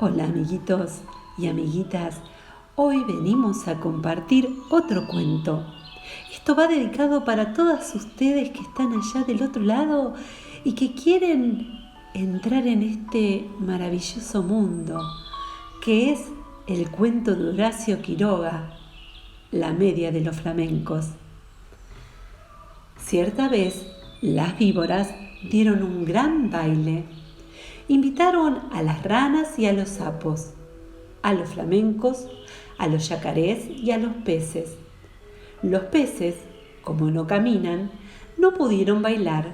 Hola amiguitos y amiguitas, hoy venimos a compartir otro cuento. Esto va dedicado para todas ustedes que están allá del otro lado y que quieren entrar en este maravilloso mundo, que es el cuento de Horacio Quiroga, La media de los flamencos. Cierta vez, las víboras dieron un gran baile. Invitaron a las ranas y a los sapos, a los flamencos, a los yacarés y a los peces. Los peces, como no caminan, no pudieron bailar,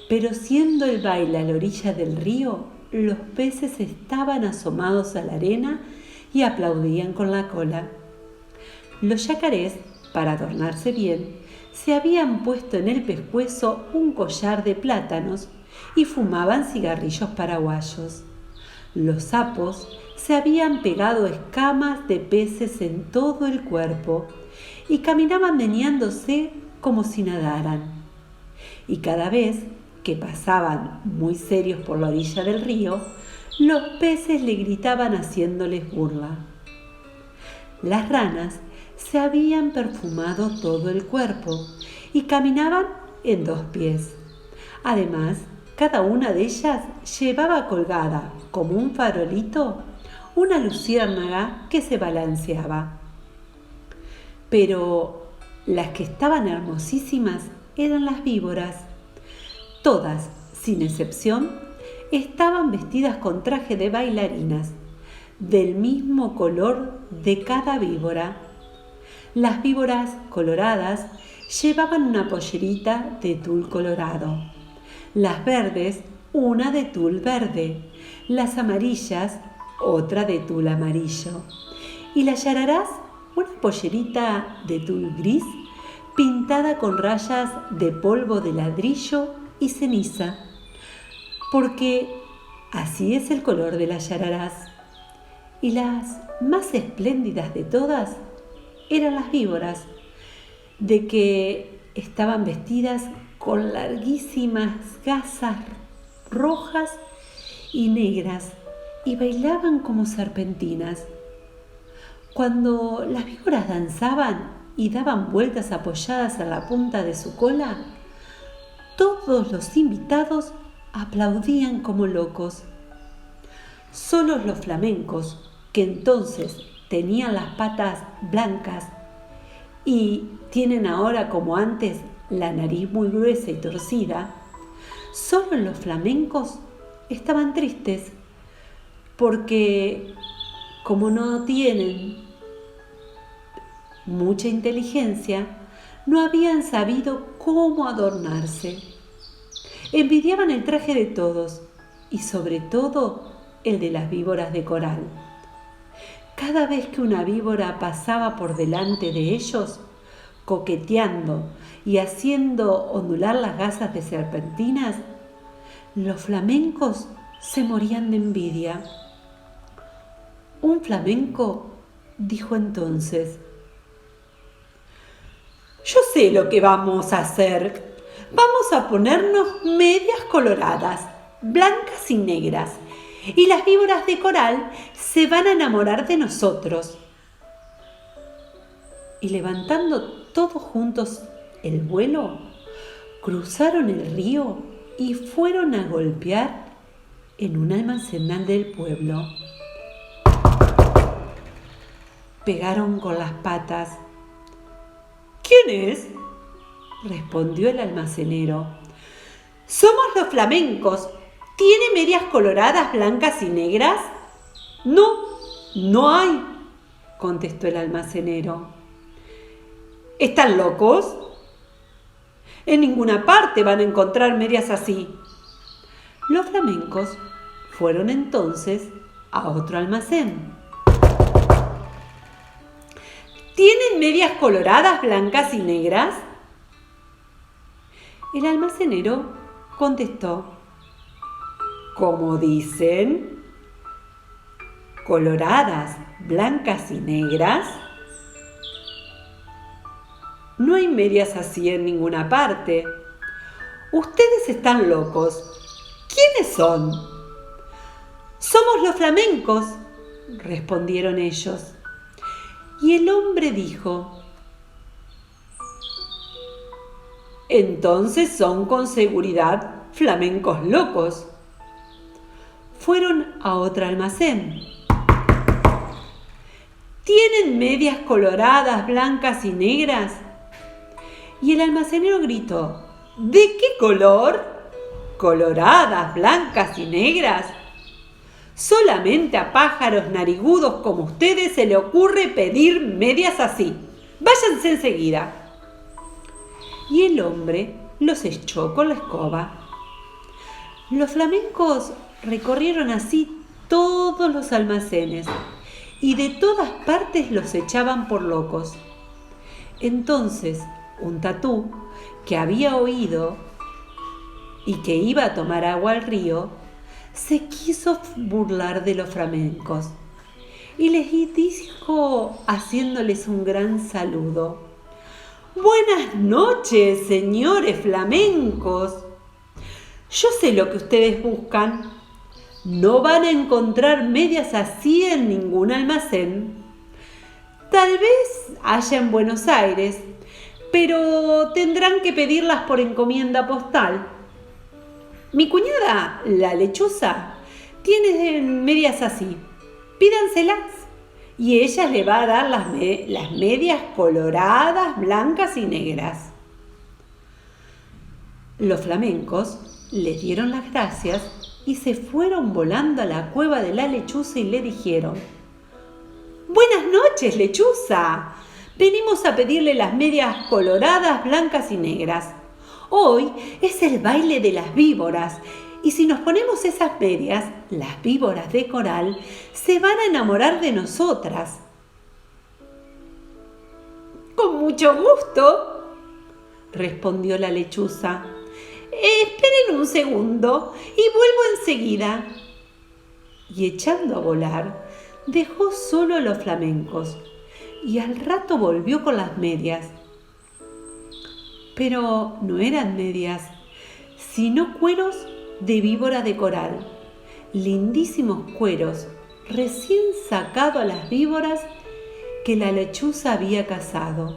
pero siendo el baile a la orilla del río, los peces estaban asomados a la arena y aplaudían con la cola. Los yacarés, para adornarse bien, se habían puesto en el pescuezo un collar de plátanos y fumaban cigarrillos paraguayos. Los sapos se habían pegado escamas de peces en todo el cuerpo y caminaban meneándose como si nadaran. Y cada vez que pasaban muy serios por la orilla del río, los peces le gritaban haciéndoles burla. Las ranas se habían perfumado todo el cuerpo y caminaban en dos pies. Además, cada una de ellas llevaba colgada, como un farolito, una luciérnaga que se balanceaba. Pero las que estaban hermosísimas eran las víboras. Todas, sin excepción, estaban vestidas con traje de bailarinas, del mismo color de cada víbora. Las víboras coloradas llevaban una pollerita de tul colorado. Las verdes, una de tul verde. Las amarillas, otra de tul amarillo. Y las yararás, una pollerita de tul gris pintada con rayas de polvo de ladrillo y ceniza. Porque así es el color de las yararás. Y las más espléndidas de todas eran las víboras, de que estaban vestidas con larguísimas gasas rojas y negras y bailaban como serpentinas. Cuando las víboras danzaban y daban vueltas apoyadas en la punta de su cola, todos los invitados aplaudían como locos. Solo los flamencos, que entonces tenían las patas blancas y tienen ahora como antes la nariz muy gruesa y torcida, solo los flamencos estaban tristes porque como no tienen mucha inteligencia, no habían sabido cómo adornarse. Envidiaban el traje de todos y sobre todo el de las víboras de coral. Cada vez que una víbora pasaba por delante de ellos, coqueteando y haciendo ondular las gasas de serpentinas, los flamencos se morían de envidia. Un flamenco dijo entonces: «Yo sé lo que vamos a hacer. Vamos a ponernos medias coloradas, blancas y negras, y las víboras de coral se van a enamorar de nosotros». Y levantando todos juntos el vuelo, cruzaron el río y fueron a golpear en un almacenal del pueblo. Pegaron con las patas. «¿Quién es?», respondió el almacenero. «Somos los flamencos. ¿Tiene medias coloradas, blancas y negras?». «No, no hay», contestó el almacenero. «¿Están locos? En ninguna parte van a encontrar medias así». Los flamencos fueron entonces a otro almacén. «¿Tienen medias coloradas, blancas y negras?». El almacenero contestó: «¿Cómo dicen? ¿Coloradas, blancas y negras? No hay medias así en ninguna parte. Ustedes están locos. ¿Quiénes son?». «Somos los flamencos», respondieron ellos. Y el hombre dijo: «Entonces son con seguridad flamencos locos». Fueron a otro almacén. «¿Tienen medias coloradas, blancas y negras?». Y el almacenero gritó: «¿De qué color?». «Coloradas, blancas y negras. Solamente a pájaros narigudos como ustedes se le ocurre pedir medias así. Váyanse enseguida». Y el hombre los echó con la escoba. Los flamencos recorrieron así todos los almacenes y de todas partes los echaban por locos. Entonces un tatú, que había oído y que iba a tomar agua al río, se quiso burlar de los flamencos y les dijo, haciéndoles un gran saludo: «Buenas noches, señores flamencos. Yo sé lo que ustedes buscan. No van a encontrar medias así en ningún almacén. Tal vez haya en Buenos Aires, pero tendrán que pedirlas por encomienda postal. Mi cuñada, la lechuza, tiene medias así. Pídanselas y ella le va a dar las medias coloradas, blancas y negras». Los flamencos le dieron las gracias y se fueron volando a la cueva de la lechuza y le dijeron: «Buenas noches, lechuza. Venimos a pedirle las medias coloradas, blancas y negras. Hoy es el baile de las víboras y si nos ponemos esas medias, las víboras de coral se van a enamorar de nosotras». «Con mucho gusto», respondió la lechuza. «Esperen un segundo y vuelvo enseguida». Y echando a volar, dejó solo a los flamencos y al rato volvió con las medias. Pero no eran medias, sino cueros de víbora de coral, lindísimos cueros recién sacados a las víboras que la lechuza había cazado.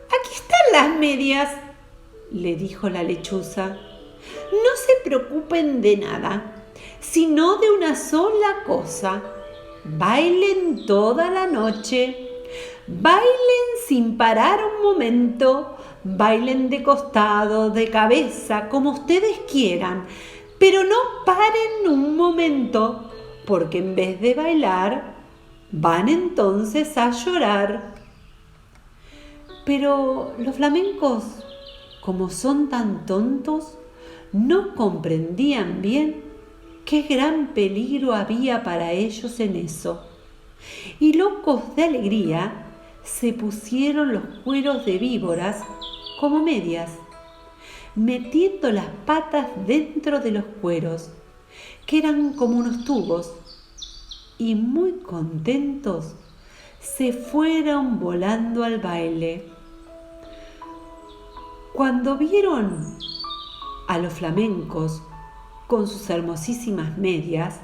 «Aquí están las medias», le dijo la lechuza. «No se preocupen de nada, sino de una sola cosa. Bailen toda la noche. Bailen sin parar un momento. Bailen de costado, de cabeza, como ustedes quieran, pero no paren un momento, porque en vez de bailar, van entonces a llorar». Pero los flamencos, como son tan tontos, no comprendían bien qué gran peligro había para ellos en eso. Y locos de alegría, se pusieron los cueros de víboras como medias, metiendo las patas dentro de los cueros, que eran como unos tubos, y muy contentos se fueron volando al baile. Cuando vieron a los flamencos con sus hermosísimas medias,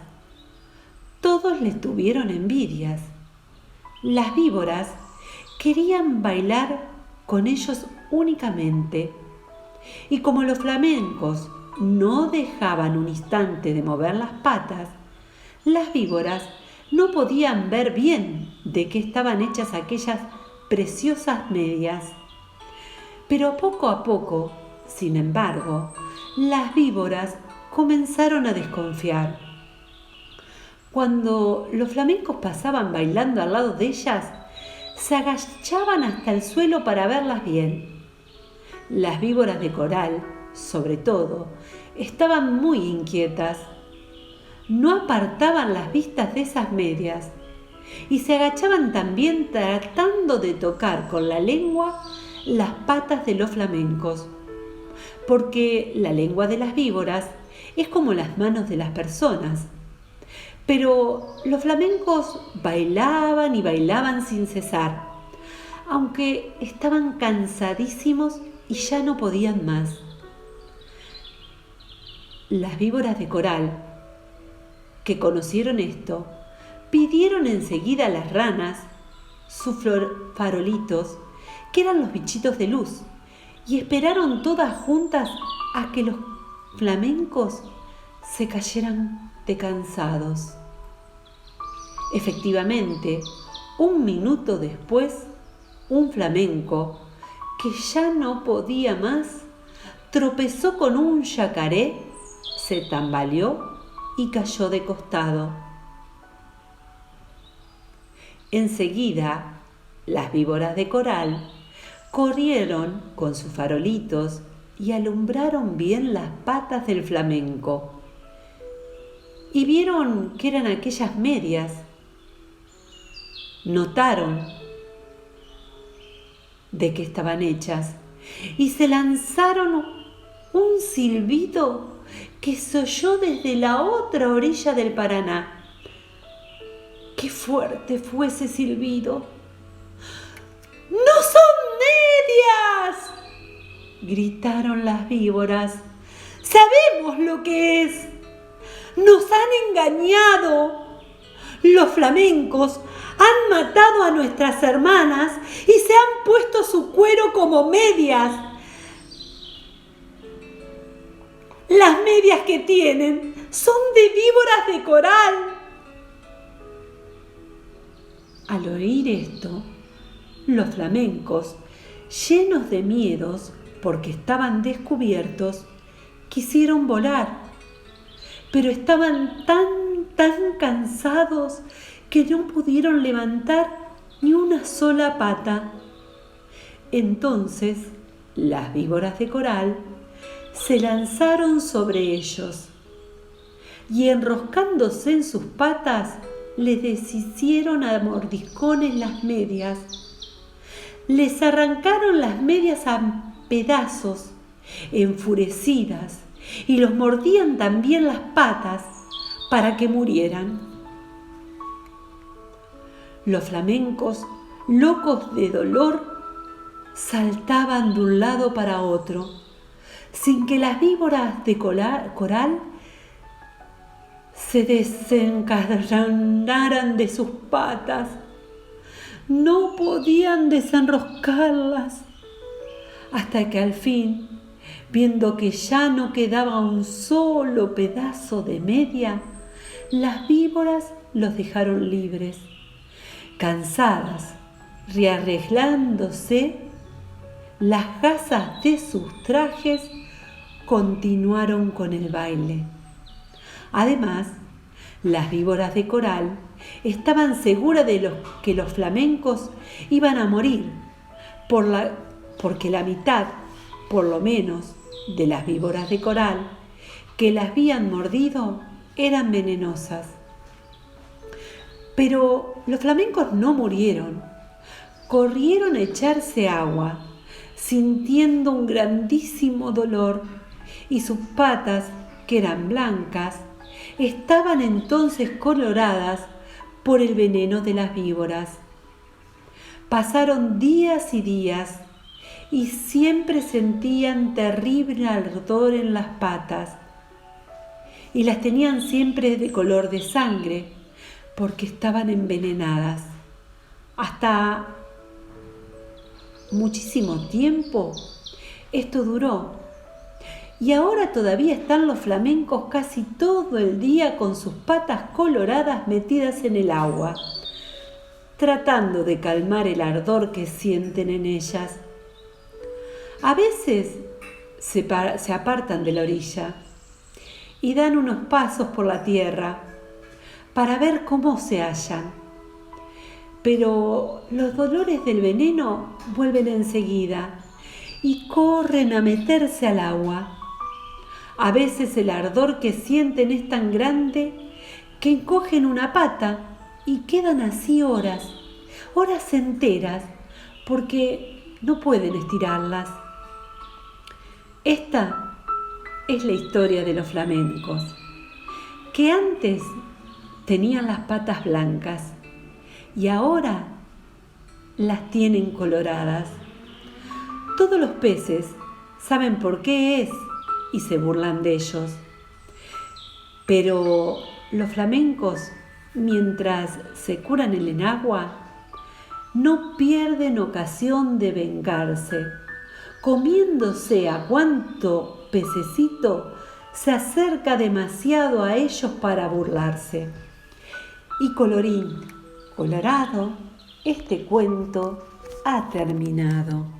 todos les tuvieron envidias. Las víboras querían bailar con ellos únicamente, y como los flamencos no dejaban un instante de mover las patas, las víboras no podían ver bien de qué estaban hechas aquellas preciosas medias. Pero poco a poco, sin embargo, las víboras comenzaron a desconfiar. Cuando los flamencos pasaban bailando al lado de ellas, se agachaban hasta el suelo para verlas bien. Las víboras de coral, sobre todo, estaban muy inquietas. No apartaban las vistas de esas medias y se agachaban también tratando de tocar con la lengua las patas de los flamencos, porque la lengua de las víboras es como las manos de las personas. Pero los flamencos bailaban y bailaban sin cesar, aunque estaban cansadísimos y ya no podían más. Las víboras de coral que conocieron esto, pidieron enseguida a las ranas sus farolitos, que eran los bichitos de luz, y esperaron todas juntas a que los flamencos se cayeran de cansados. Efectivamente, un minuto después, un flamenco, que ya no podía más, tropezó con un yacaré, se tambaleó y cayó de costado. Enseguida, las víboras de coral corrieron con sus farolitos y alumbraron bien las patas del flamenco. Y vieron que eran aquellas medias. Notaron de qué estaban hechas y se lanzaron un silbido que se oyó desde la otra orilla del Paraná. ¡Qué fuerte fue ese silbido! ¡No son medias!, gritaron las víboras. ¡Sabemos lo que es! ¡Nos han engañado! Los flamencos han matado a nuestras hermanas y se han puesto su cuero como medias. Las medias que tienen son de víboras de coral. Al oír esto, los flamencos, llenos de miedos porque estaban descubiertos, quisieron volar, pero estaban tan cansados que no pudieron levantar ni una sola pata. Entonces, las víboras de coral se lanzaron sobre ellos y, enroscándose en sus patas, les deshicieron a mordiscones las medias. Les arrancaron las medias a pedazos, enfurecidas, y los mordían también las patas para que murieran. Los flamencos, locos de dolor, saltaban de un lado para otro, sin que las víboras de coral se desencadenaran de sus patas. No podían desenroscarlas, hasta que al fin, viendo que ya no quedaba un solo pedazo de media, las víboras los dejaron libres. Cansadas, rearreglándose las gasas de sus trajes, continuaron con el baile. Además, las víboras de coral estaban seguras de que los flamencos iban a morir, porque la mitad, por lo menos, de las víboras de coral que las habían mordido eran venenosas. Pero los flamencos no murieron. Corrieron a echarse agua, sintiendo un grandísimo dolor, y sus patas, que eran blancas, estaban entonces coloradas por el veneno de las víboras. Pasaron días y días y siempre sentían terrible ardor en las patas, y las tenían siempre de color de sangre porque estaban envenenadas. Hasta muchísimo tiempo esto duró, y ahora todavía están los flamencos casi todo el día con sus patas coloradas metidas en el agua, tratando de calmar el ardor que sienten en ellas. A veces se apartan de la orilla y dan unos pasos por la tierra para ver cómo se hallan, pero los dolores del veneno vuelven enseguida y corren a meterse al agua. A veces el ardor que sienten es tan grande que encogen una pata y quedan así horas enteras, porque no pueden estirarlas. Esta es la historia de los flamencos, que antes tenían las patas blancas y ahora las tienen coloradas. Todos los peces saben por qué es y se burlan de ellos, pero Los flamencos, mientras se curan el enagua, no pierden ocasión de vengarse, comiéndose a cuanto pececito se acerca demasiado a ellos para burlarse. Y colorín colorado, este cuento ha terminado.